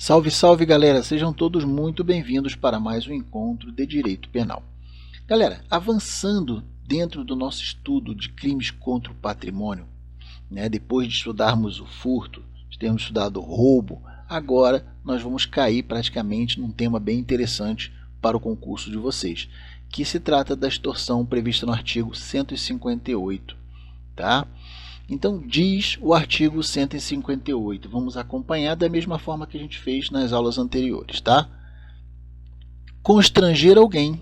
Salve, salve galera, sejam todos muito bem-vindos para mais um encontro de Direito Penal. Galera, avançando dentro do nosso estudo de crimes contra o patrimônio, depois de estudarmos o furto, de termos estudado o roubo, agora nós vamos cair praticamente num tema bem interessante para o concurso de vocês, que se trata da extorsão prevista no artigo 158, tá? Então diz o artigo 158, vamos acompanhar da mesma forma que a gente fez nas aulas anteriores, tá? Constranger alguém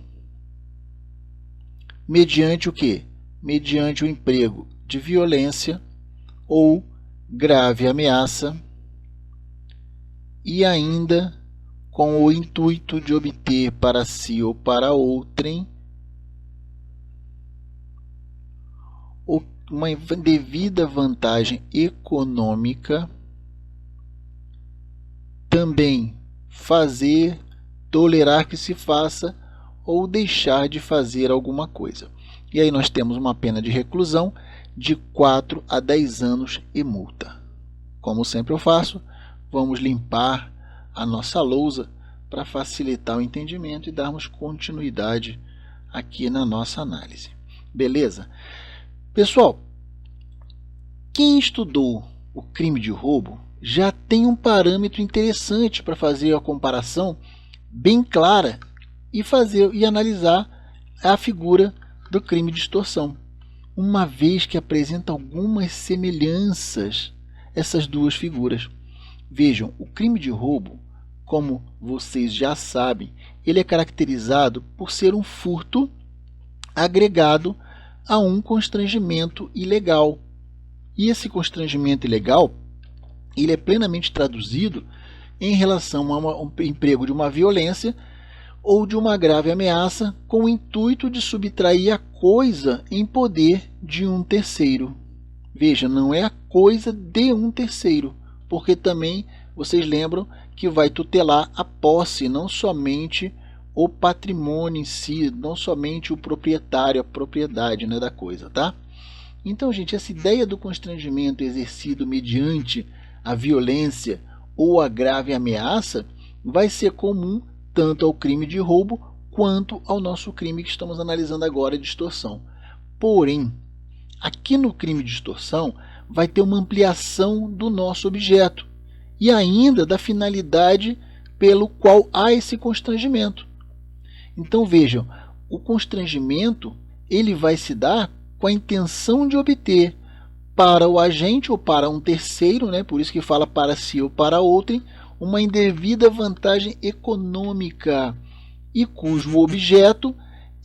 mediante o quê? Mediante o emprego de violência ou grave ameaça e ainda com o intuito de obter para si ou para outrem uma devida vantagem econômica, também fazer, tolerar que se faça ou deixar de fazer alguma coisa. E aí nós temos uma pena de reclusão de 4 a 10 anos e multa. Como sempre eu faço, vamos limpar a nossa lousa para facilitar o entendimento e darmos continuidade aqui na nossa análise. Beleza? Pessoal, quem estudou o crime de roubo já tem um parâmetro interessante para fazer a comparação bem clara e analisar a figura do crime de extorsão, uma vez que apresenta algumas semelhanças essas duas figuras. Vejam, o crime de roubo, como vocês já sabem, ele é caracterizado por ser um furto agregado a um constrangimento ilegal. E esse constrangimento ilegal, ele é plenamente traduzido em relação a um emprego de uma violência ou de uma grave ameaça com o intuito de subtrair a coisa em poder de um terceiro. Veja, não é a coisa de um terceiro, porque também vocês lembram que vai tutelar a posse, não somente o patrimônio em si, não somente o proprietário, a propriedade da coisa, tá? Então, gente, essa ideia do constrangimento exercido mediante a violência ou a grave ameaça vai ser comum tanto ao crime de roubo quanto ao nosso crime que estamos analisando agora de extorsão. Porém, aqui no crime de extorsão vai ter uma ampliação do nosso objeto e ainda da finalidade pelo qual há esse constrangimento. Então vejam, o constrangimento ele vai se dar com a intenção de obter para o agente ou para um terceiro, por isso que fala para si ou para outrem, uma indevida vantagem econômica e cujo objeto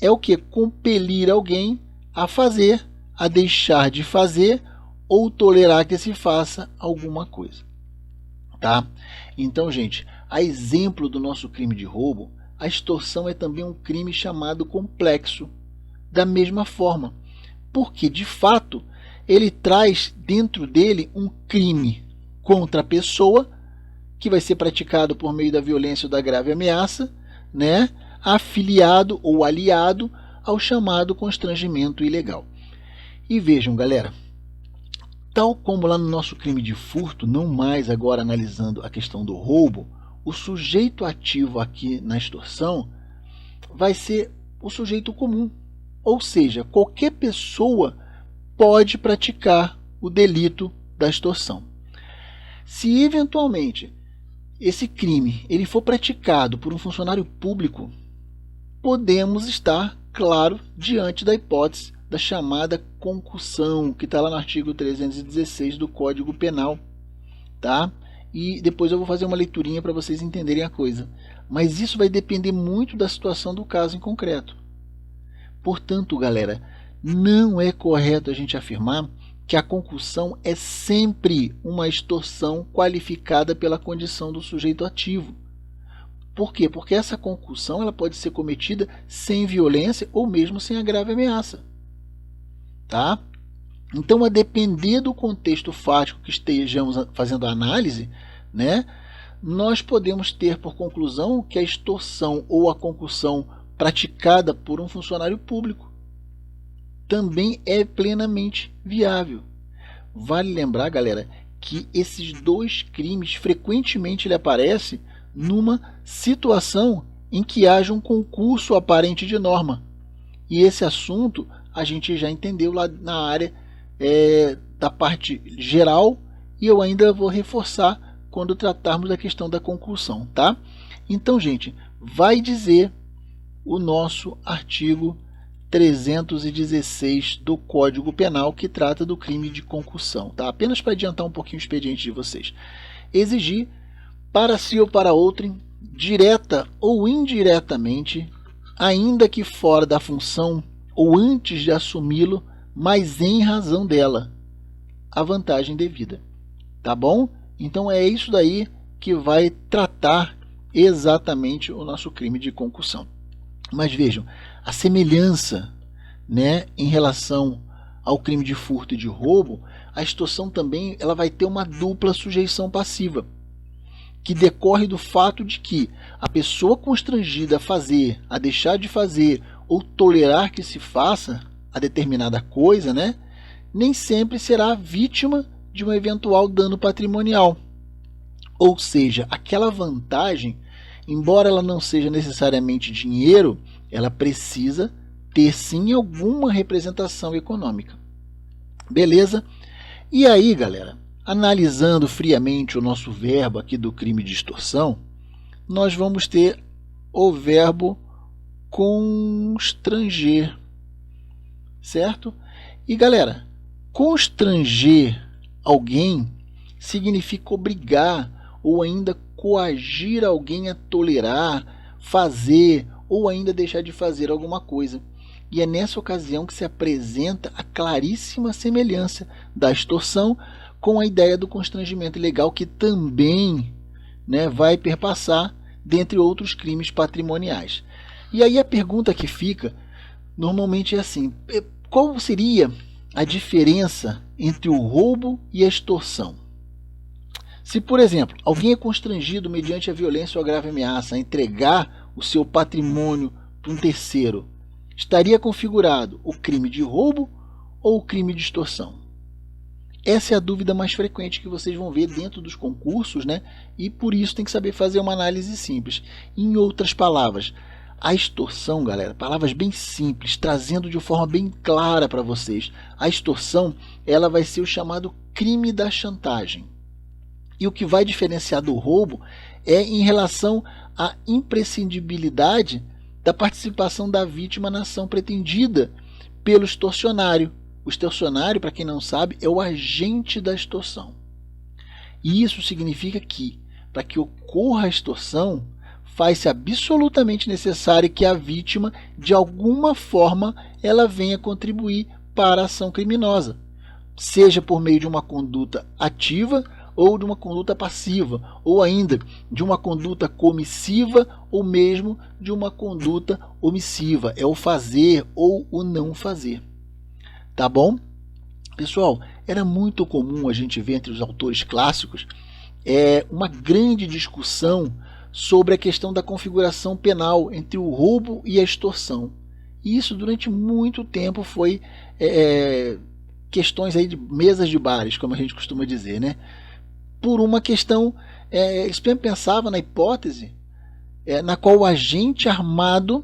é o que? Compelir alguém a fazer, a deixar de fazer ou tolerar que se faça alguma coisa. Tá? Então, gente, a exemplo do nosso crime de roubo, a extorsão é também um crime chamado complexo, da mesma forma, porque, de fato, ele traz dentro dele um crime contra a pessoa, que vai ser praticado por meio da violência ou da grave ameaça, afiliado ou aliado ao chamado constrangimento ilegal. E vejam, galera, tal como lá no nosso crime de furto, não mais agora analisando a questão do roubo, o sujeito ativo aqui na extorsão vai ser o sujeito comum, ou seja, qualquer pessoa pode praticar o delito da extorsão. Se eventualmente esse crime ele for praticado por um funcionário público, podemos estar, claro, diante da hipótese da chamada concussão, que está lá no artigo 316 do Código Penal, tá? E depois eu vou fazer uma leiturinha para vocês entenderem a coisa. Mas isso vai depender muito da situação do caso em concreto. Portanto, galera, não é correto a gente afirmar que a concussão é sempre uma extorsão qualificada pela condição do sujeito ativo. Por quê? Porque essa concussão ela pode ser cometida sem violência ou mesmo sem a grave ameaça. Tá? Então, a depender do contexto fático que estejamos fazendo a análise, nós podemos ter por conclusão que a extorsão ou a concussão praticada por um funcionário público também é plenamente viável. Vale lembrar, galera, que esses dois crimes frequentemente ele aparece numa situação em que haja um concurso aparente de norma. E esse assunto a gente já entendeu lá na área da parte geral, e eu ainda vou reforçar quando tratarmos da questão da concussão, tá? Então, gente, vai dizer o nosso artigo 316 do Código Penal, que trata do crime de concussão, tá? Apenas para adiantar um pouquinho o expediente de vocês. Exigir para si ou para outrem, direta ou indiretamente, ainda que fora da função ou antes de assumi-lo, mas em razão dela, a vantagem devida. Tá bom? Então é isso daí que vai tratar exatamente o nosso crime de concussão. Mas vejam, a semelhança, né, em relação ao crime de furto e de roubo, a extorsão também ela vai ter uma dupla sujeição passiva, que decorre do fato de que a pessoa constrangida a fazer, a deixar de fazer ou tolerar que se faça a determinada coisa, né, nem sempre será vítima de um eventual dano patrimonial. Ou seja, aquela vantagem, embora ela não seja necessariamente dinheiro, ela precisa ter sim alguma representação econômica. Beleza? E aí, galera, analisando friamente o nosso verbo aqui do crime de extorsão, nós vamos ter o verbo constranger, certo? E galera, constranger alguém significa obrigar ou ainda coagir alguém a tolerar, fazer ou ainda deixar de fazer alguma coisa. E é nessa ocasião que se apresenta a claríssima semelhança da extorsão com a ideia do constrangimento ilegal, que também, né, vai perpassar dentre outros crimes patrimoniais. E aí a pergunta que fica normalmente é assim: qual seria a diferença entre o roubo e a extorsão? Se, por exemplo, alguém é constrangido mediante a violência ou a grave ameaça a entregar o seu patrimônio para um terceiro, estaria configurado o crime de roubo ou o crime de extorsão? Essa é a dúvida mais frequente que vocês vão ver dentro dos concursos, né? E por isso tem que saber fazer uma análise simples. Em outras palavras, a extorsão, galera, palavras bem simples, trazendo de forma bem clara para vocês, a extorsão ela vai ser o chamado crime da chantagem. E o que vai diferenciar do roubo é em relação à imprescindibilidade da participação da vítima na ação pretendida pelo extorsionário. O extorsionário, para quem não sabe, é o agente da extorsão. E isso significa que, para que ocorra a extorsão, faz-se absolutamente necessário que a vítima, de alguma forma, ela venha contribuir para a ação criminosa, seja por meio de uma conduta ativa ou de uma conduta passiva, ou ainda de uma conduta comissiva ou mesmo de uma conduta omissiva. É o fazer ou o não fazer. Tá bom? Pessoal, era muito comum a gente ver entre os autores clássicos uma grande discussão sobre a questão da configuração penal entre o roubo e a extorsão. E isso durante muito tempo foi questões aí de mesas de bares, como a gente costuma dizer, né? Por uma questão, eles pensavam na hipótese na qual o agente armado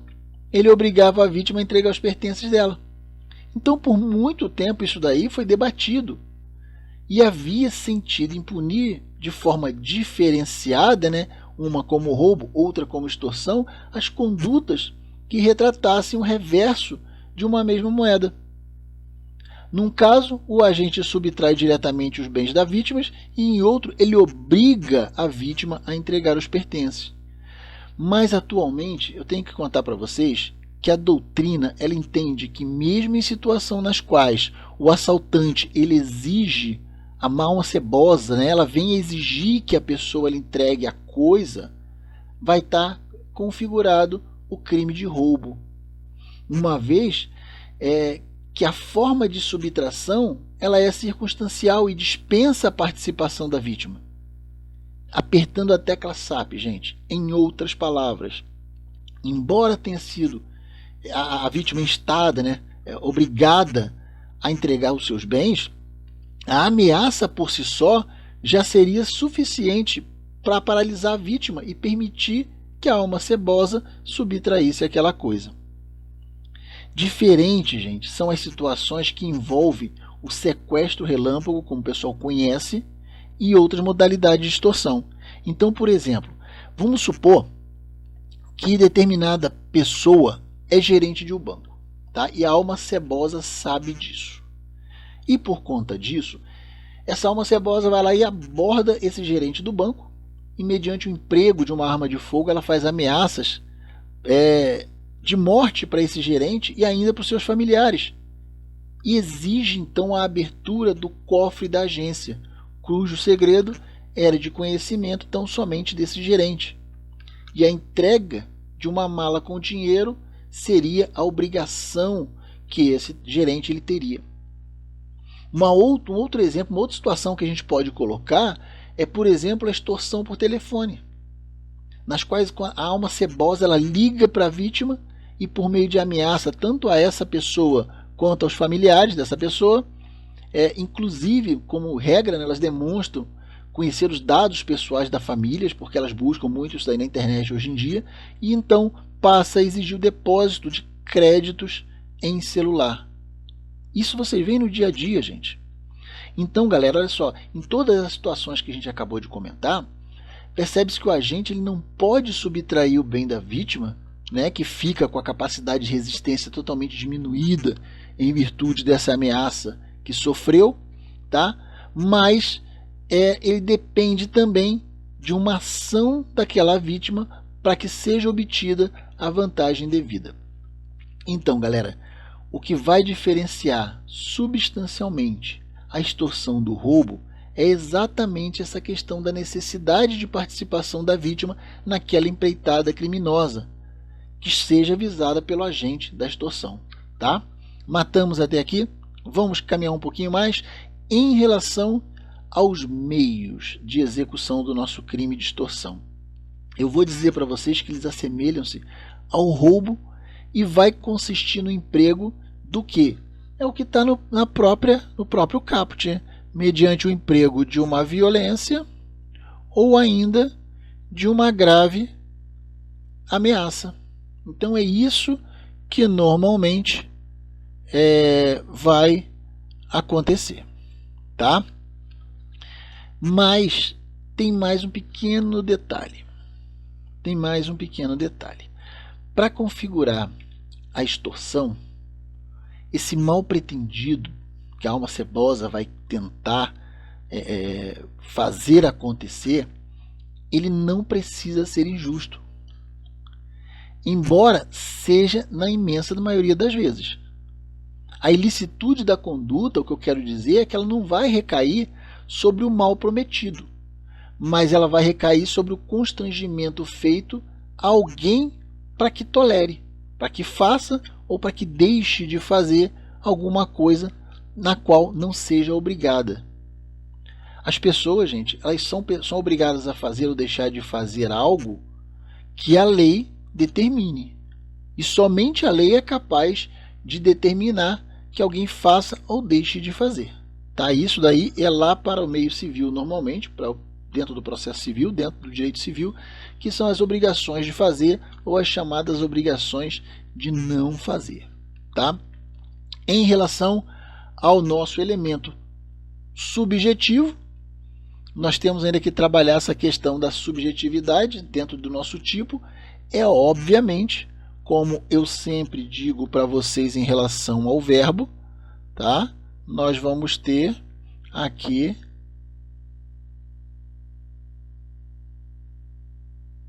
ele obrigava a vítima a entregar os pertences dela. Então, por muito tempo, isso daí foi debatido. E havia sentido em punir de forma diferenciada, né, uma como roubo, outra como extorsão, as condutas que retratassem o reverso de uma mesma moeda. Num caso, o agente subtrai diretamente os bens da vítima e em outro, ele obriga a vítima a entregar os pertences. Mas, atualmente, eu tenho que contar para vocês que a doutrina ela entende que mesmo em situações nas quais o assaltante ele exige a mão cebosa, né, ela vem exigir que a pessoa ela entregue a coisa, vai estar configurado o crime de roubo. Uma vez que a forma de subtração ela é circunstancial e dispensa a participação da vítima. Apertando a tecla SAP, gente. Em outras palavras, embora tenha sido a vítima instada, né, obrigada a entregar os seus bens, a ameaça por si só já seria suficiente para paralisar a vítima e permitir que a alma cebosa subtraísse aquela coisa. Diferente, gente, são as situações que envolvem o sequestro relâmpago, como o pessoal conhece, e outras modalidades de extorsão. Então, por exemplo, vamos supor que determinada pessoa é gerente de um banco, tá? E a alma cebosa sabe disso. E por conta disso, essa alma cebosa vai lá e aborda esse gerente do banco e, mediante o emprego de uma arma de fogo, ela faz ameaças de morte para esse gerente e ainda para os seus familiares. E exige então a abertura do cofre da agência, cujo segredo era de conhecimento tão somente desse gerente. E a entrega de uma mala com dinheiro seria a obrigação que esse gerente ele teria. Um outro exemplo, uma outra situação que a gente pode colocar é, por exemplo, a extorsão por telefone, nas quais a alma cebosa ela liga para a vítima e, por meio de ameaça tanto a essa pessoa quanto aos familiares dessa pessoa, inclusive, como regra, né, elas demonstram conhecer os dados pessoais da família, porque elas buscam muito isso aí na internet hoje em dia, e então passa a exigir o depósito de créditos em celular. Isso vocês veem no dia a dia, gente. Então, galera, olha só, em todas as situações que a gente acabou de comentar, percebe-se que o agente ele não pode subtrair o bem da vítima, né, que fica com a capacidade de resistência totalmente diminuída em virtude dessa ameaça que sofreu, tá? Mas ele depende também de uma ação daquela vítima para que seja obtida a vantagem devida. Então, galera, o que vai diferenciar substancialmente a extorsão do roubo é exatamente essa questão da necessidade de participação da vítima naquela empreitada criminosa que seja visada pelo agente da extorsão, tá? Matamos até aqui, vamos caminhar um pouquinho mais em relação aos meios de execução do nosso crime de extorsão. Eu vou dizer para vocês que eles assemelham-se ao roubo e vai consistir no emprego do que? É o que está no próprio caput, né? Mediante o emprego de uma violência ou ainda de uma grave ameaça. Então é isso que normalmente vai acontecer, tá? Mas tem mais um pequeno detalhe. Para configurar a extorsão, esse mal pretendido que a alma cebosa vai tentar fazer acontecer, ele não precisa ser injusto, embora seja na imensa maioria das vezes. A ilicitude da conduta, o que eu quero dizer é que ela não vai recair sobre o mal prometido, mas ela vai recair sobre o constrangimento feito a alguém para que tolere, para que faça ou para que deixe de fazer alguma coisa na qual não seja obrigada. As pessoas, gente, elas são obrigadas a fazer ou deixar de fazer algo que a lei determine. E somente a lei é capaz de determinar que alguém faça ou deixe de fazer. Tá? Isso daí é lá para o meio civil normalmente, dentro do processo civil, dentro do direito civil, que são as obrigações de fazer ou as chamadas obrigações de não fazer. Tá? Em relação ao nosso elemento subjetivo, nós temos ainda que trabalhar essa questão da subjetividade dentro do nosso tipo. É obviamente, como eu sempre digo para vocês em relação ao verbo, tá? Nós vamos ter aqui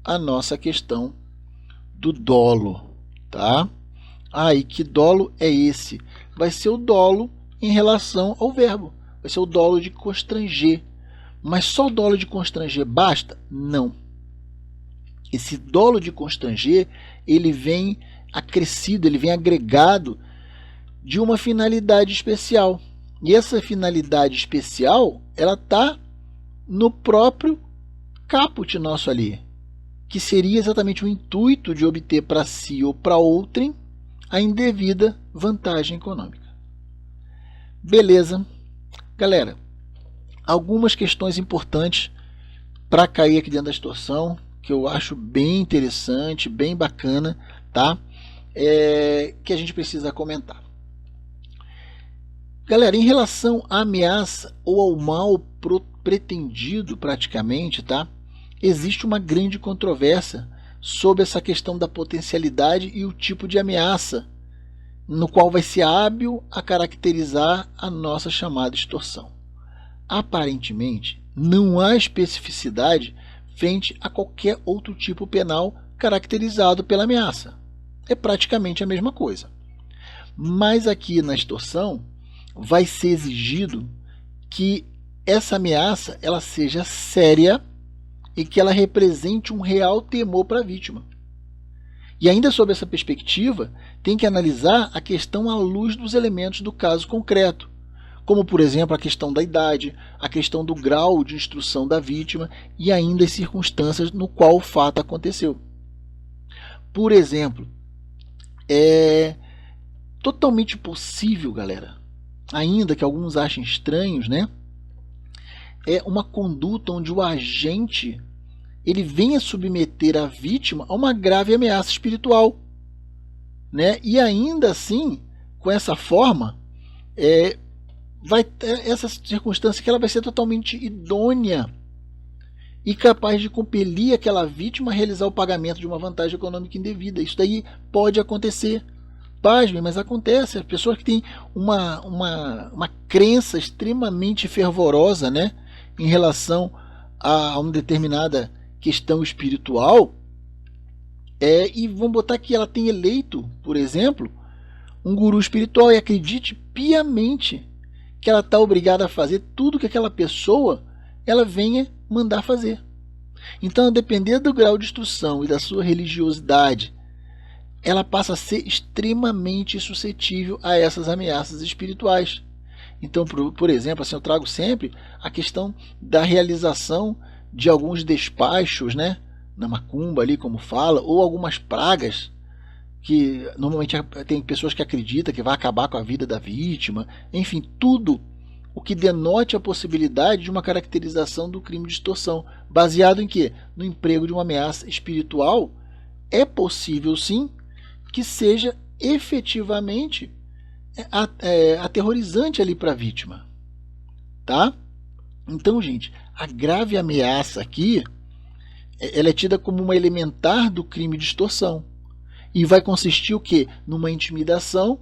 a nossa questão do dolo, tá? E que dolo é esse? Vai ser o dolo em relação ao verbo, vai ser o dolo de constranger. Mas só o dolo de constranger basta? Não. Esse dolo de constranger, ele vem acrescido, ele vem agregado de uma finalidade especial. E essa finalidade especial, ela está no próprio caput nosso ali, que seria exatamente o intuito de obter para si ou para outrem a indevida vantagem econômica. Beleza? Galera, algumas questões importantes para cair aqui dentro da extorsão, que eu acho bem interessante, bem bacana, tá? Que a gente precisa comentar. Galera, em relação à ameaça ou ao mal pretendido praticamente, tá? Existe uma grande controvérsia sobre essa questão da potencialidade e o tipo de ameaça, no qual vai ser hábil a caracterizar a nossa chamada extorsão. Aparentemente, não há especificidade frente a qualquer outro tipo penal caracterizado pela ameaça. É praticamente a mesma coisa. Mas aqui na extorsão vai ser exigido que essa ameaça ela seja séria e que ela represente um real temor para a vítima. E ainda sob essa perspectiva, tem que analisar a questão à luz dos elementos do caso concreto, como por exemplo a questão da idade, a questão do grau de instrução da vítima e ainda as circunstâncias no qual o fato aconteceu. Por exemplo, é totalmente possível, galera, ainda que alguns achem estranhos, né? É uma conduta onde o agente ele venha submeter a vítima a uma grave ameaça espiritual, né? E ainda assim, com essa forma, vai ter essa circunstância que ela vai ser totalmente idônea e capaz de compelir aquela vítima a realizar o pagamento de uma vantagem econômica indevida. Isso daí pode acontecer. Pasmem, mas acontece. As pessoas que têm uma crença extremamente fervorosa, né, em relação a uma determinada questão espiritual, e vão botar que ela tem eleito, por exemplo, um guru espiritual e acredite piamente que ela está obrigada a fazer tudo que aquela pessoa ela venha mandar fazer. Então, a depender do grau de instrução e da sua religiosidade, ela passa a ser extremamente suscetível a essas ameaças espirituais. Então, por exemplo, assim, eu trago sempre a questão da realização de alguns despachos, né, na macumba ali, como fala, ou algumas pragas que normalmente tem pessoas que acreditam que vai acabar com a vida da vítima, enfim, tudo o que denote a possibilidade de uma caracterização do crime de extorsão, baseado em quê? No emprego de uma ameaça espiritual, é possível sim que seja efetivamente aterrorizante ali para a vítima, tá? Então, gente, a grave ameaça aqui, ela é tida como uma elementar do crime de extorsão e vai consistir o quê? Numa intimidação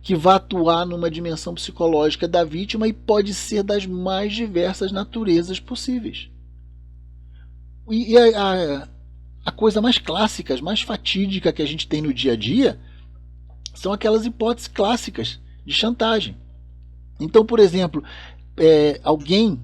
que vai atuar numa dimensão psicológica da vítima e pode ser das mais diversas naturezas possíveis. E a coisa mais clássica, mais fatídica que a gente tem no dia a dia são aquelas hipóteses clássicas de chantagem. Então, por exemplo, alguém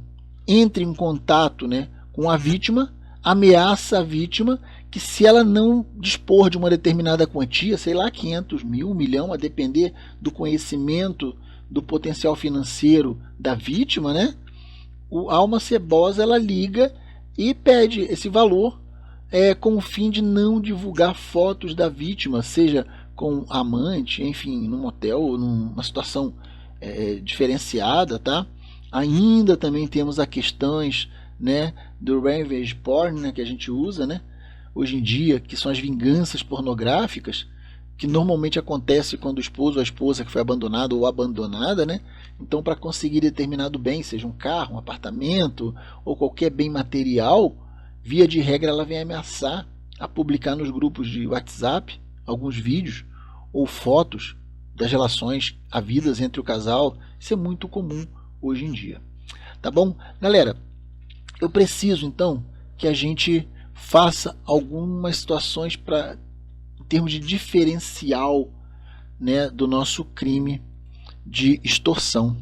entra em contato, né, com a vítima, ameaça a vítima que se ela não dispor de uma determinada quantia, sei lá, 500 mil, 1 milhão, a depender do conhecimento do potencial financeiro da vítima, né, a alma cebosa ela liga e pede esse valor com o fim de não divulgar fotos da vítima, seja com amante, enfim, num hotel, numa situação diferenciada, tá? Ainda também temos as questões, né, do revenge porn, né, que a gente usa, né, hoje em dia, que são as vinganças pornográficas, que normalmente acontece quando o esposo ou a esposa que foi abandonado ou abandonada, né? Então, para conseguir determinado bem, seja um carro, um apartamento ou qualquer bem material, via de regra ela vem ameaçar a publicar nos grupos de WhatsApp alguns vídeos ou fotos das relações havidas entre o casal. Isso é muito comum hoje em dia. Tá bom? Galera, eu preciso então que a gente faça algumas situações em termos de diferencial, né, do nosso crime de extorsão.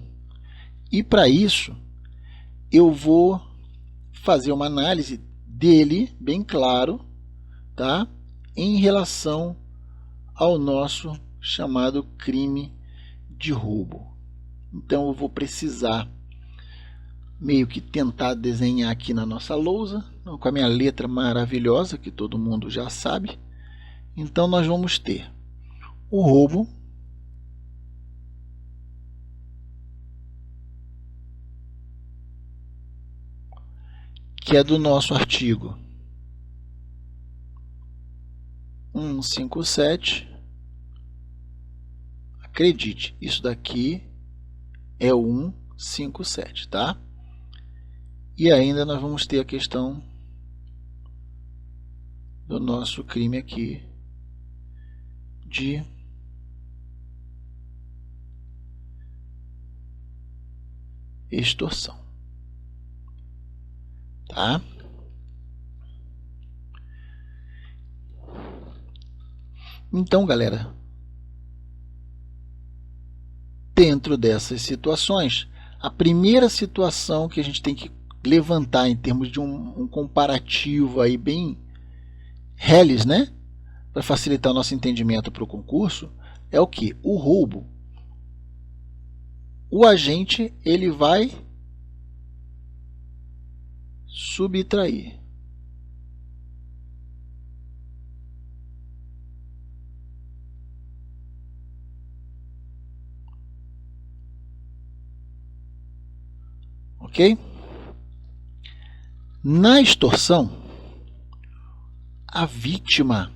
E para isso eu vou fazer uma análise dele bem claro, tá? Em relação ao nosso chamado crime de roubo. Então eu vou precisar meio que tentar desenhar aqui na nossa lousa, com a minha letra maravilhosa que todo mundo já sabe. Então nós vamos ter o roubo, que que é do nosso artigo 157. Acredite, isso daqui é o 157, tá? E ainda nós vamos ter a questão do nosso crime aqui de extorsão, tá? Então, galera, dentro dessas situações, a primeira situação que a gente tem que levantar em termos de um comparativo aí bem reles, né, para facilitar o nosso entendimento para o concurso, é o que? O roubo. O agente ele vai subtrair. Ok? Na extorsão, a vítima,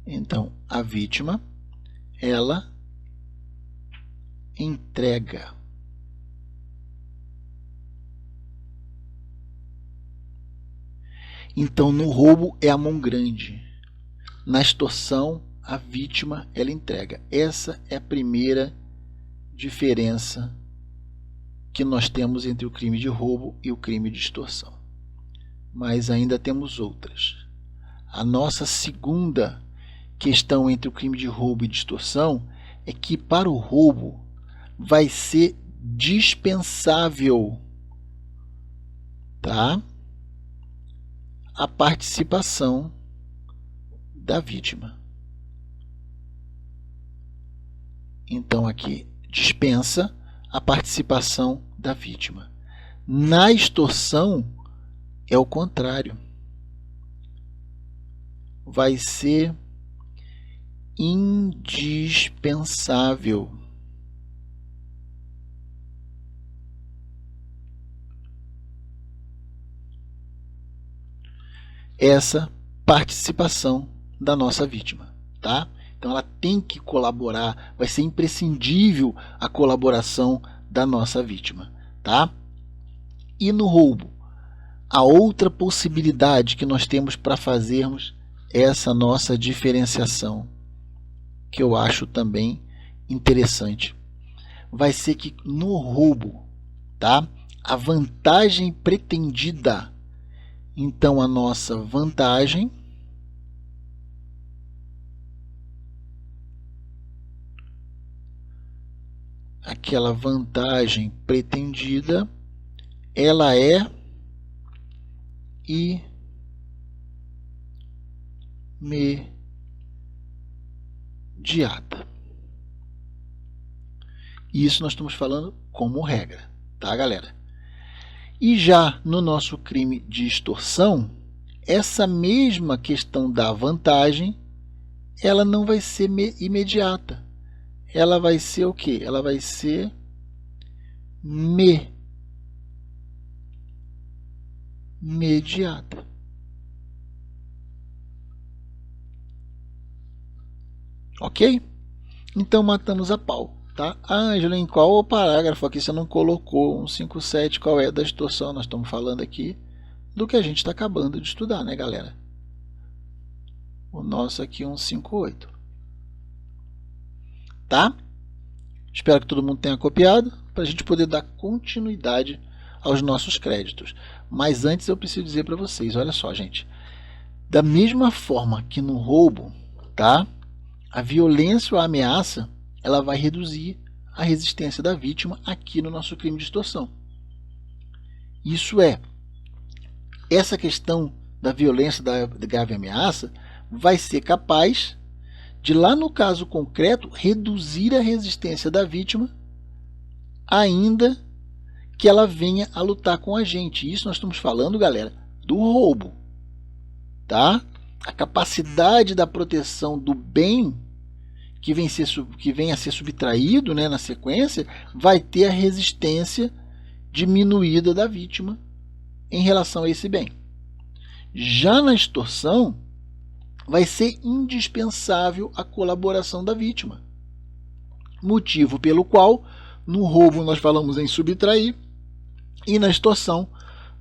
então, a vítima, ela entrega. Então, no roubo é a mão grande. Na extorsão, a vítima, ela entrega. Essa é a primeira diferença que nós temos entre o crime de roubo e o crime de extorsão. Mas ainda temos outras. A nossa segunda questão entre o crime de roubo e de extorsão é que para o roubo vai ser dispensável, tá, a participação da vítima. Então aqui dispensa a participação da vítima. Na extorsão é o contrário. Vai ser indispensável. Essa participação da nossa vítima, tá? Então ela tem que colaborar, vai ser imprescindível a colaboração da nossa vítima, tá? E no roubo, a outra possibilidade que nós temos para fazermos essa nossa diferenciação, que eu acho também interessante, vai ser que no roubo, tá? A vantagem pretendida, então a nossa vantagem aquela vantagem pretendida, ela é imediata. Isso nós estamos falando como regra, tá, galera? E já no nosso crime de extorsão, essa mesma questão da vantagem, ela não vai ser imediata. Ela vai ser o quê? Ela vai ser mediata. Ok? Então matamos a pau. Tá? Ângela, em qual parágrafo aqui você não colocou 157? Qual é da extorsão? Nós estamos falando aqui do que a gente está acabando de estudar, né, galera? O nosso aqui 158. Tá? Espero que todo mundo tenha copiado para a gente poder dar continuidade aos nossos créditos. Mas antes eu preciso dizer para vocês, olha só, gente. Da mesma forma que no roubo, tá? A violência ou a ameaça, ela vai reduzir a resistência da vítima aqui no nosso crime de extorsão. Isso é, essa questão da violência, da grave ameaça, vai ser capaz de, lá no caso concreto, reduzir a resistência da vítima, ainda que ela venha a lutar com a gente. Isso nós estamos falando, galera, do roubo. Tá? A capacidade da proteção do bem que vem a ser subtraído, né, na sequência, vai ter a resistência diminuída da vítima em relação a esse bem. Já na extorsão, vai ser indispensável a colaboração da vítima, motivo pelo qual no roubo nós falamos em subtrair e na extorsão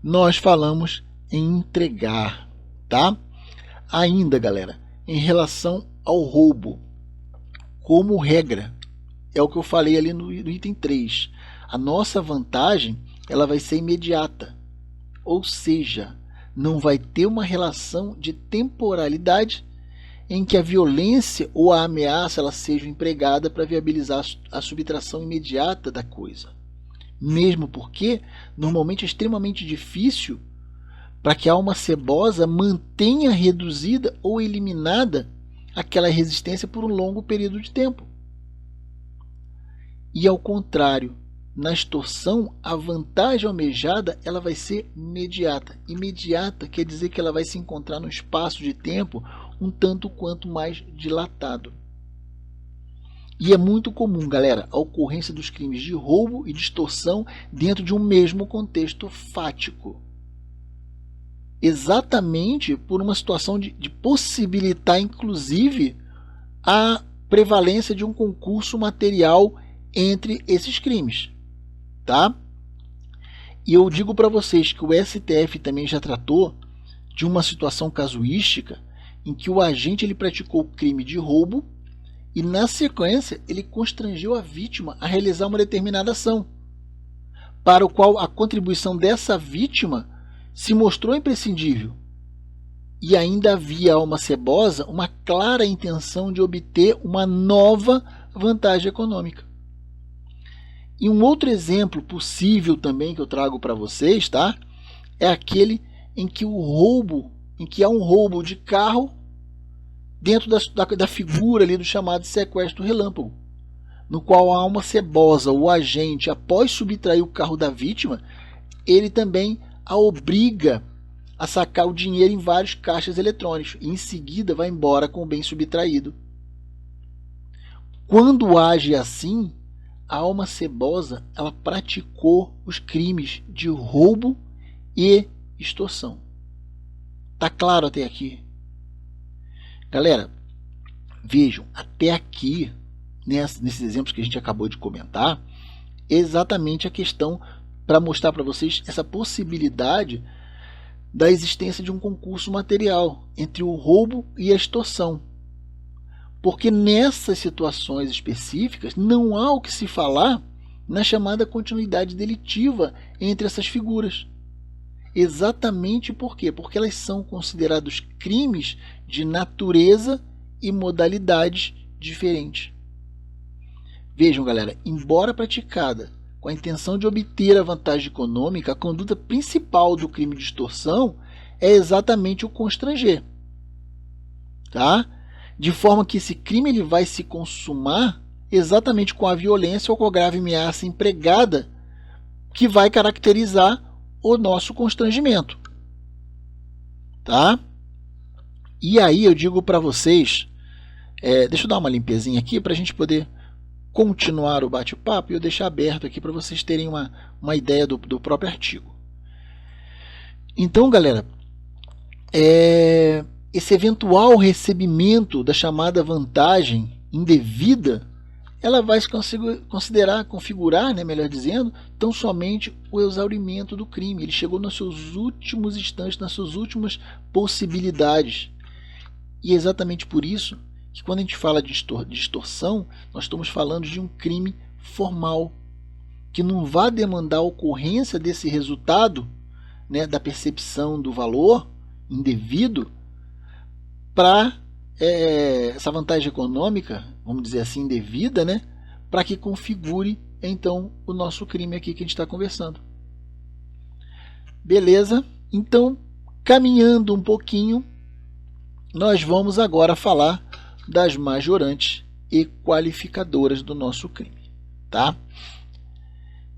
nós falamos em entregar, tá? Ainda, galera, em relação ao roubo, como regra, é o que eu falei ali no item 3. A nossa vantagem ela vai ser imediata, ou seja, não vai ter uma relação de temporalidade em que a violência ou a ameaça ela seja empregada para viabilizar a subtração imediata da coisa. Mesmo porque, normalmente, é extremamente difícil para que a alma cebosa mantenha reduzida ou eliminada aquela resistência por um longo período de tempo. E ao contrário, na extorsão, a vantagem almejada ela vai ser imediata. Imediata quer dizer que ela vai se encontrar num espaço de tempo um tanto quanto mais dilatado. E é muito comum, galera, a ocorrência dos crimes de roubo e de extorsão dentro de um mesmo contexto fático. Exatamente por uma situação de possibilitar, inclusive, a prevalência de um concurso material entre esses crimes. Tá? E eu digo para vocês que o STF também já tratou de uma situação casuística em que o agente ele praticou o crime de roubo e, na sequência, ele constrangeu a vítima a realizar uma determinada ação, para o qual a contribuição dessa vítima se mostrou imprescindível. E ainda havia a alma cebosa uma clara intenção de obter uma nova vantagem econômica. E um outro exemplo possível também que eu trago para vocês, tá? É aquele em que há um roubo de carro dentro da figura ali do chamado sequestro relâmpago, no qual a alma cebosa, o agente, após subtrair o carro da vítima, ele também a obriga a sacar o dinheiro em vários caixas eletrônicos e em seguida vai embora com o bem subtraído. Quando age assim, a alma cebosa ela praticou os crimes de roubo e extorsão. Tá claro até aqui? Galera, vejam, até aqui, nesses exemplos que a gente acabou de comentar, exatamente a questão para mostrar para vocês essa possibilidade da existência de um concurso material entre o roubo e a extorsão. Porque nessas situações específicas não há o que se falar na chamada continuidade delitiva entre essas figuras. Exatamente por quê? Porque elas são considerados crimes de natureza e modalidades diferentes. Vejam, galera, embora praticada com a intenção de obter a vantagem econômica, a conduta principal do crime de extorsão é exatamente o constranger. Tá? De forma que esse crime ele vai se consumar exatamente com a violência ou com a grave ameaça empregada que vai caracterizar o nosso constrangimento. Tá? E aí eu digo para vocês, deixa eu dar uma limpezinha aqui para a gente poder continuar o bate-papo e eu deixar aberto aqui para vocês terem uma ideia do próprio artigo. Então, galera, esse eventual recebimento da chamada vantagem indevida, ela vai se configurar, né, melhor dizendo, tão somente o exaurimento do crime. Ele chegou nos seus últimos instantes, nas suas últimas possibilidades. E é exatamente por isso que quando a gente fala de extorsão, nós estamos falando de um crime formal, que não vai demandar a ocorrência desse resultado, né, da percepção do valor indevido, para essa vantagem econômica, vamos dizer assim, indevida, né, para que configure então o nosso crime aqui que a gente está conversando. Beleza? Então, caminhando um pouquinho, nós vamos agora falar das majorantes e qualificadoras do nosso crime. Tá?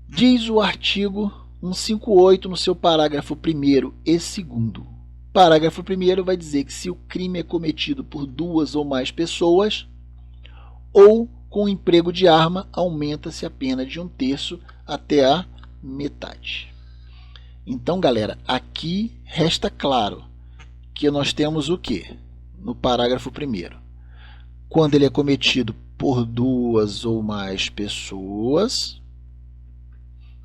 Diz o artigo 158 no seu parágrafo 1º e 2º. Parágrafo 1º vai dizer que se o crime é cometido por 2 ou mais pessoas ou com o emprego de arma, aumenta-se a pena de 1/3 até a metade. Então, galera, aqui resta claro que nós temos o quê? No parágrafo 1º. Quando ele é cometido por 2 ou mais pessoas.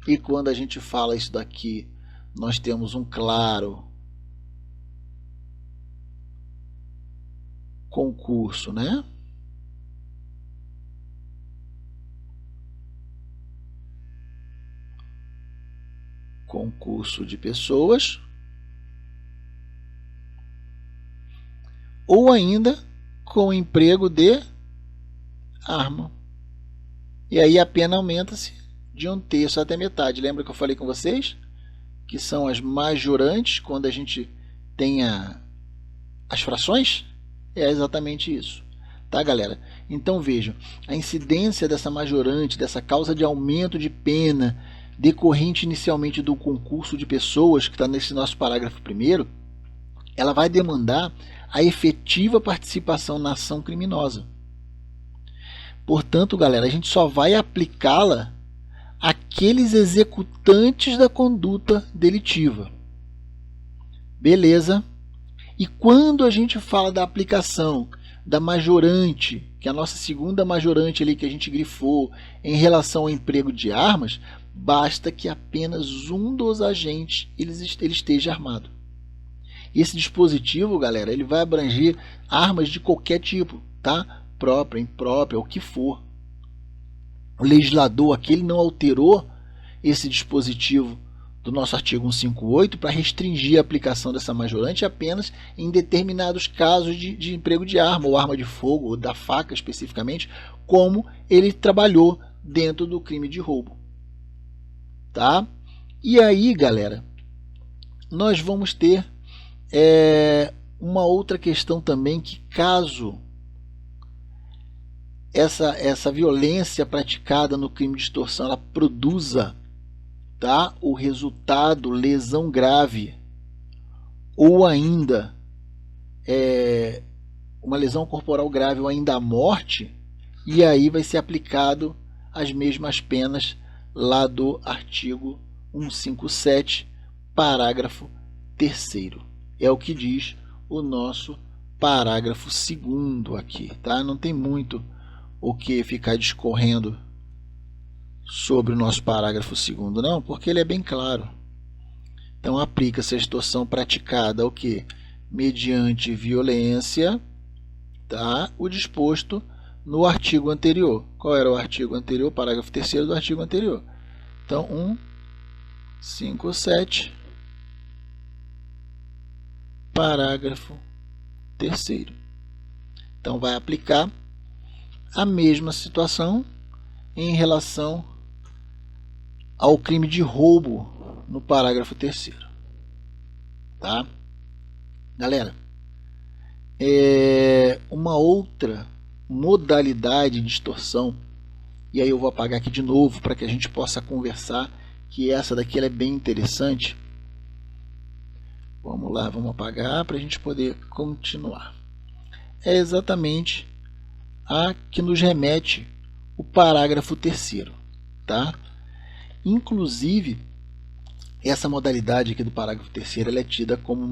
E quando a gente fala isso daqui, nós temos um claro concurso, né? Concurso de pessoas. Ou ainda com emprego de arma. E aí a pena aumenta-se de 1/3 até metade. Lembra que eu falei com vocês? Que são as majorantes quando a gente tem as frações? É exatamente isso. Tá, galera? Então vejam, a incidência dessa majorante, dessa causa de aumento de pena decorrente inicialmente do concurso de pessoas, que está nesse nosso parágrafo 1º, ela vai demandar a efetiva participação na ação criminosa. Portanto, galera, a gente só vai aplicá-la àqueles executantes da conduta delitiva. Beleza? E quando a gente fala da aplicação da majorante, que é a nossa segunda majorante ali que a gente grifou em relação ao emprego de armas, basta que apenas um dos agentes ele esteja armado. Esse dispositivo, galera, ele vai abranger armas de qualquer tipo, tá? Própria, imprópria, o que for. O legislador aqui ele não alterou esse dispositivo do nosso artigo 158 para restringir a aplicação dessa majorante apenas em determinados casos de emprego de arma, ou arma de fogo, ou da faca especificamente, como ele trabalhou dentro do crime de roubo. Tá? E aí, galera, nós vamos ter uma outra questão também, que caso essa violência praticada no crime de extorsão ela produza, tá, o resultado lesão grave, ou ainda uma lesão corporal grave, ou ainda a morte, e aí vai ser aplicado as mesmas penas lá do artigo 157, parágrafo 3º. É o que diz o nosso parágrafo 2º aqui, tá? Não tem muito o que ficar discorrendo sobre o nosso parágrafo 2º, não, porque ele é bem claro. Então, aplica-se a extorsão praticada o que? Mediante violência, tá? O disposto no artigo anterior. Qual era o artigo anterior? Parágrafo 3º do artigo anterior. Então, 157, parágrafo 3º. Então, vai aplicar a mesma situação em relação ao crime de roubo no parágrafo 3º. Tá? Galera, uma outra modalidade de extorsão, e aí eu vou apagar aqui de novo para que a gente possa conversar, que essa daqui ela é bem interessante. Vamos lá, vamos apagar para a gente poder continuar. É exatamente a que nos remete o parágrafo 3º, tá? Inclusive, essa modalidade aqui do parágrafo 3º ela é tida como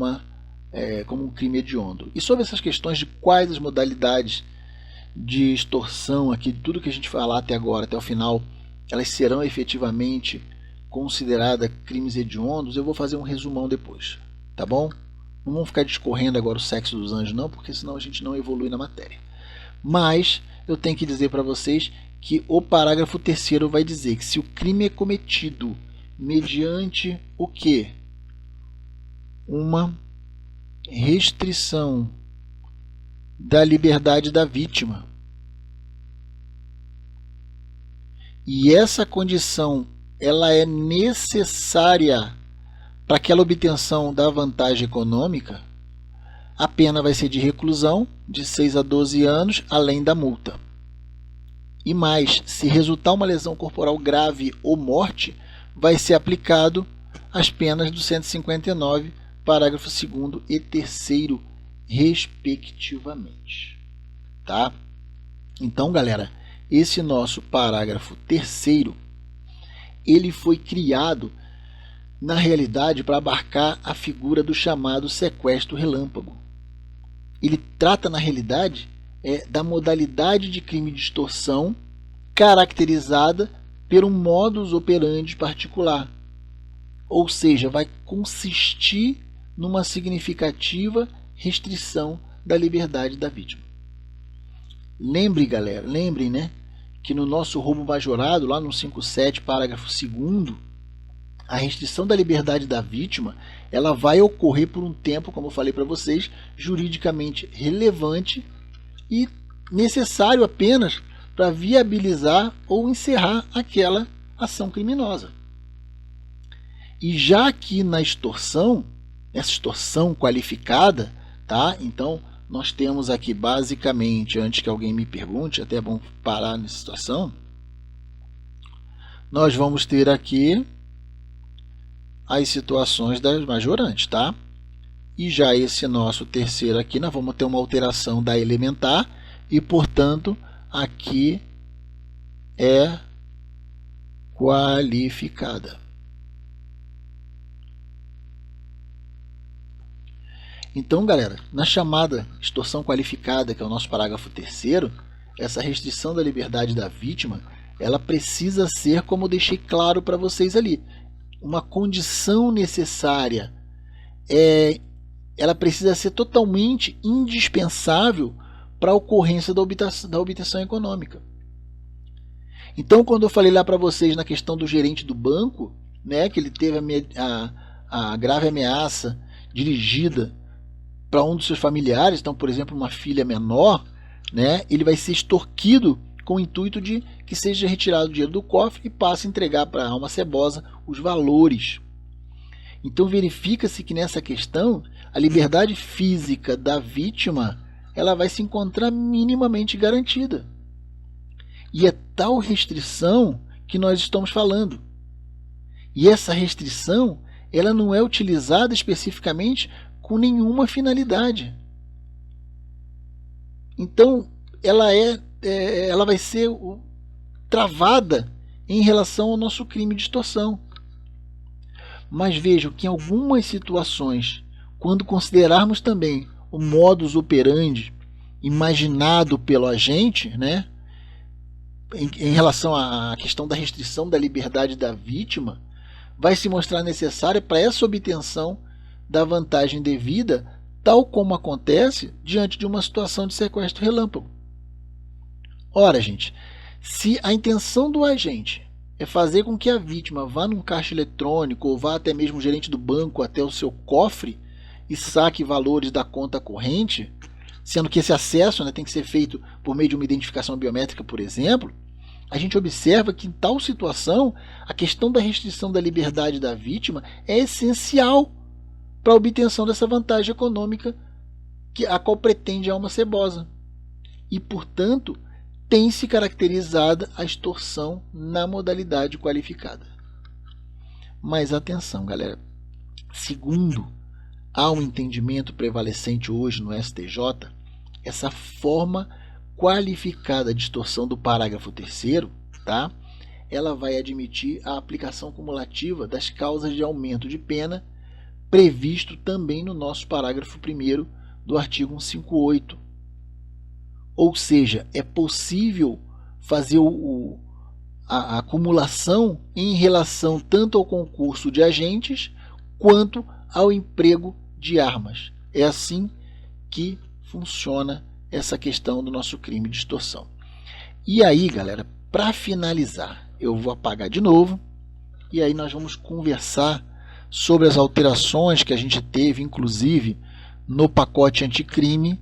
um crime hediondo. E sobre essas questões de quais as modalidades de extorsão aqui, de tudo que a gente falar até agora, até o final, elas serão efetivamente consideradas crimes hediondos, eu vou fazer um resumão depois, tá bom? Não vamos ficar discorrendo agora o sexo dos anjos não, porque senão a gente não evolui na matéria. Mas eu tenho que dizer para vocês que o parágrafo 3º vai dizer que se o crime é cometido mediante o quê? Uma restrição da liberdade da vítima. E essa condição ela é necessária para aquela obtenção da vantagem econômica, a pena vai ser de reclusão de 6 a 12 anos, além da multa. E mais, se resultar uma lesão corporal grave ou morte, vai ser aplicado as penas do 159, parágrafo 2º e 3º, respectivamente. Tá? Então, galera, esse nosso parágrafo 3º, ele foi criado, na realidade, para abarcar a figura do chamado sequestro relâmpago. Ele trata, na realidade, da modalidade de crime de extorsão caracterizada por um modus operandi particular. Ou seja, vai consistir numa significativa restrição da liberdade da vítima. Lembrem, né, que no nosso roubo majorado, lá no 57, parágrafo 2º, a restrição da liberdade da vítima, ela vai ocorrer por um tempo, como eu falei para vocês, juridicamente relevante e necessário apenas para viabilizar ou encerrar aquela ação criminosa. E já aqui na extorsão, essa extorsão qualificada, tá? Então, nós temos aqui basicamente, antes que alguém me pergunte, até é bom parar nessa situação, nós vamos ter aqui as situações das majorantes, tá? E já esse nosso terceiro aqui, nós vamos ter uma alteração da elementar e, portanto, aqui é qualificada. Então, galera, na chamada extorsão qualificada, que é o nosso parágrafo 3º, essa restrição da liberdade da vítima, ela precisa ser, como eu deixei claro para vocês ali, uma condição necessária. Ela precisa ser totalmente indispensável para a ocorrência da obtenção econômica. Então, quando eu falei lá para vocês na questão do gerente do banco, né, que ele teve a grave ameaça dirigida para um dos seus familiares, então, por exemplo, uma filha menor, né, ele vai ser extorquido com o intuito de que seja retirado o dinheiro do cofre e passe a entregar para a alma cebosa os valores. Então, verifica-se que nessa questão, a liberdade física da vítima, ela vai se encontrar minimamente garantida. E é tal restrição que nós estamos falando. E essa restrição, ela não é utilizada especificamente com nenhuma finalidade. Então, ela vai ser travada em relação ao nosso crime de extorsão. Mas vejam que em algumas situações, quando considerarmos também o modus operandi imaginado pelo agente, né, em relação à questão da restrição da liberdade da vítima, vai se mostrar necessária para essa obtenção da vantagem devida, tal como acontece diante de uma situação de sequestro relâmpago. Ora, gente, se a intenção do agente é fazer com que a vítima vá num caixa eletrônico ou vá até mesmo o gerente do banco até o seu cofre e saque valores da conta corrente, sendo que esse acesso, né, tem que ser feito por meio de uma identificação biométrica, por exemplo, a gente observa que em tal situação a questão da restrição da liberdade da vítima é essencial para a obtenção dessa vantagem econômica a qual pretende a alma cebosa. E, portanto, tem se caracterizada a extorsão na modalidade qualificada. Mas atenção, galera. Segundo há um entendimento prevalecente hoje no STJ, essa forma qualificada de extorsão do parágrafo 3º, tá? Ela vai admitir a aplicação cumulativa das causas de aumento de pena previsto também no nosso parágrafo 1º do artigo 158. Ou seja, é possível fazer a acumulação em relação tanto ao concurso de agentes quanto ao emprego de armas. É assim que funciona essa questão do nosso crime de extorsão. E aí, galera, para finalizar, eu vou apagar de novo e aí nós vamos conversar sobre as alterações que a gente teve, inclusive, no pacote anticrime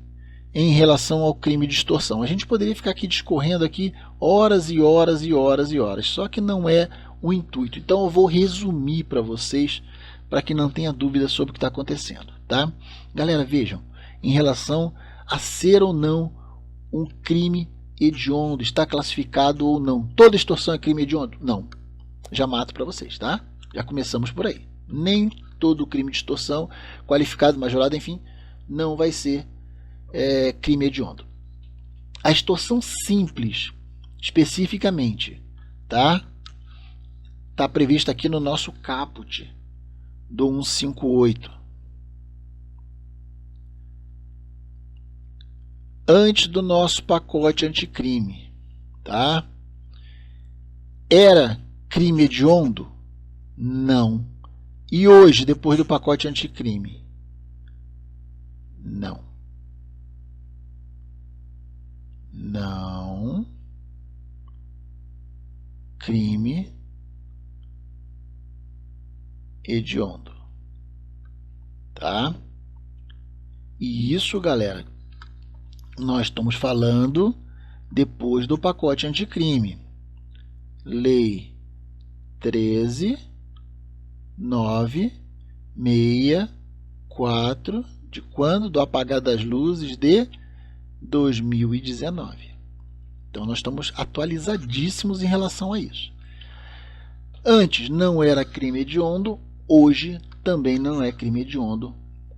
em relação ao crime de extorsão. A gente poderia ficar aqui discorrendo aqui horas e horas e horas e horas, só que não é o intuito. Então eu vou resumir para vocês, para que não tenha dúvida sobre o que está acontecendo, tá? Galera, vejam, em relação a ser ou não um crime hediondo, está classificado ou não. Toda extorsão é crime hediondo? Não. Já mato para vocês, tá? Já começamos por aí. Nem todo crime de extorsão, qualificado, majorado, enfim, não vai ser crime hediondo. A extorsão simples, especificamente, tá? está prevista aqui no nosso caput do 158. Antes do nosso pacote anticrime, tá? Era crime hediondo? Não. E hoje, depois do pacote anticrime? Não. Não. Crime hediondo. Tá? E isso, galera, nós estamos falando depois do pacote anticrime. Lei 13.964, de quando? Do apagar das luzes de 2019. Então, nós estamos atualizadíssimos em relação a isso. Antes não era crime hediondo, hoje também não é crime hediondo,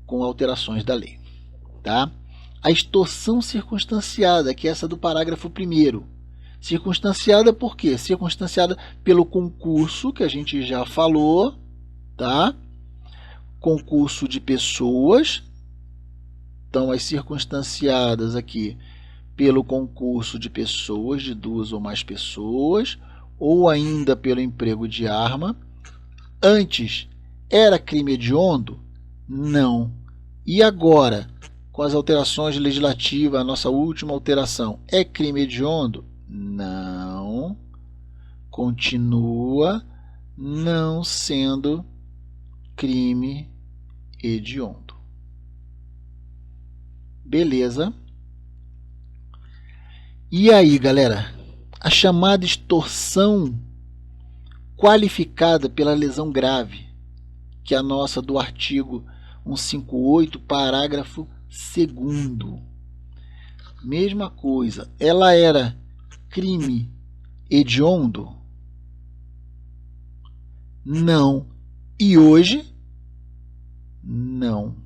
com alterações da lei. Tá? A extorsão circunstanciada, que é essa do parágrafo 1º. Circunstanciada por quê? Circunstanciada pelo concurso, que a gente já falou, tá? Concurso de pessoas. Então, as circunstanciadas aqui pelo concurso de pessoas, de 2 ou mais pessoas, ou ainda pelo emprego de arma. Antes, era crime hediondo? Não. E agora, com as alterações legislativas, a nossa última alteração, é crime hediondo? Não. Continua não sendo crime hediondo. Beleza? E aí, galera, a chamada extorsão qualificada pela lesão grave, que é a nossa do artigo 158, parágrafo 2º. Mesma coisa, ela era crime hediondo? Não. E hoje? Não.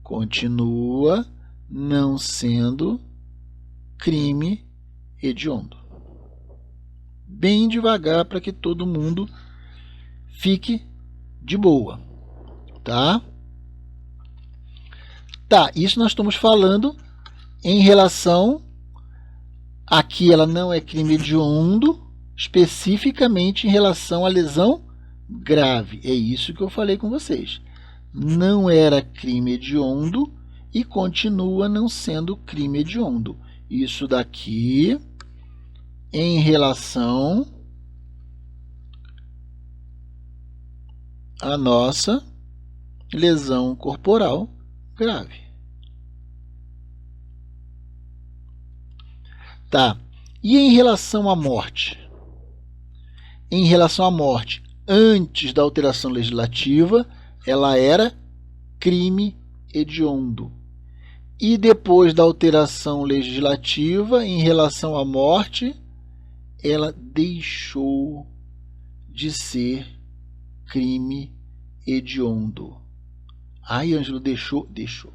Continua não sendo crime hediondo. Bem devagar para que todo mundo fique de boa, tá? Tá, isso nós estamos falando em relação a que ela não é crime hediondo, especificamente em relação à lesão grave. É isso que eu falei com vocês. Não era crime hediondo e continua não sendo crime hediondo. Isso daqui em relação à nossa lesão corporal grave. Tá. E em relação à morte? Em relação à morte, antes da alteração legislativa, ela era crime hediondo. E depois da alteração legislativa, em relação à morte, ela deixou de ser crime hediondo. Ai, Ângelo, deixou? Deixou.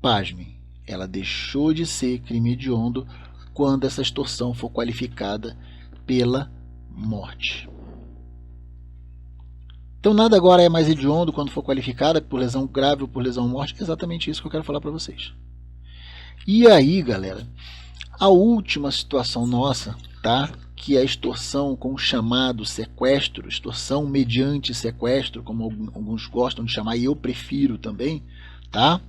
Pasmem, ela deixou de ser crime hediondo quando essa extorsão for qualificada pela morte. Então, nada agora é mais hediondo quando for qualificada por lesão grave ou por lesão morte. É exatamente isso que eu quero falar para vocês. E aí, galera, a última situação nossa, tá? Que é a extorsão com o chamado sequestro, extorsão mediante sequestro, como alguns gostam de chamar, e eu prefiro também, tá?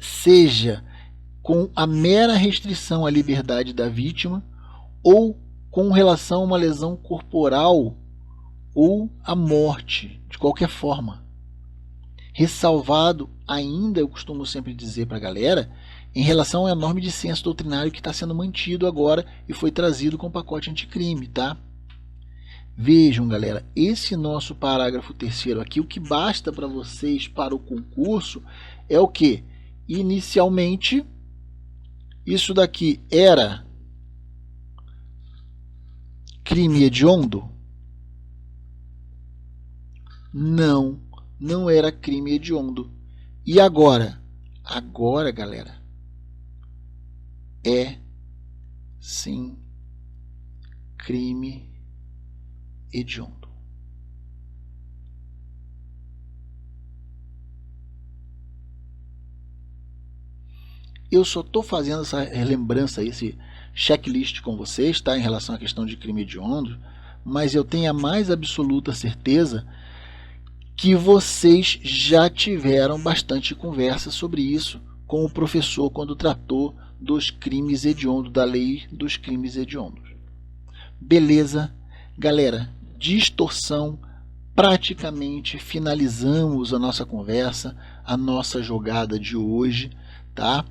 Seja com a mera restrição à liberdade da vítima ou com relação a uma lesão corporal ou a morte, de qualquer forma. Ressalvado ainda, eu costumo sempre dizer para a galera, em relação à norma de senso doutrinário que está sendo mantido agora e foi trazido com o pacote anticrime, tá? Vejam, galera, esse nosso parágrafo 3º aqui, o que basta para vocês para o concurso é o que? Inicialmente, isso daqui era crime hediondo? Não, não era crime hediondo. E agora? Agora, galera, é sim crime hediondo. Eu só estou fazendo essa lembrança, esse checklist com vocês, tá, em relação à questão de crime hediondo, mas eu tenho a mais absoluta certeza que vocês já tiveram bastante conversa sobre isso com o professor quando tratou dos crimes hediondos, da lei dos crimes hediondos. Beleza? Galera, distorção, praticamente finalizamos a nossa conversa, a nossa jogada de hoje, tá?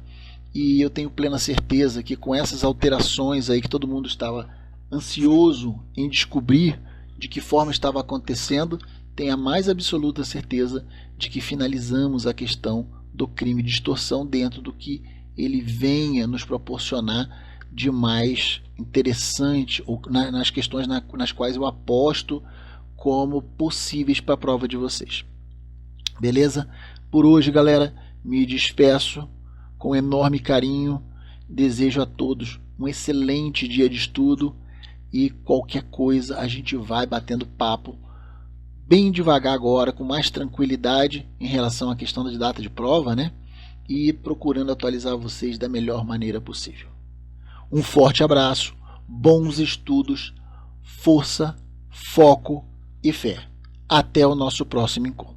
E eu tenho plena certeza que com essas alterações aí que todo mundo estava ansioso em descobrir de que forma estava acontecendo, tenho a mais absoluta certeza de que finalizamos a questão do crime de extorsão dentro do que ele venha nos proporcionar de mais interessante, ou nas questões nas quais eu aposto como possíveis para a prova de vocês. Beleza? Por hoje, galera, me despeço com enorme carinho. Desejo a todos um excelente dia de estudo e qualquer coisa a gente vai batendo papo bem devagar agora, com mais tranquilidade em relação à questão da data de prova, né? E procurando atualizar vocês da melhor maneira possível. Um forte abraço, bons estudos, força, foco e fé. Até o nosso próximo encontro.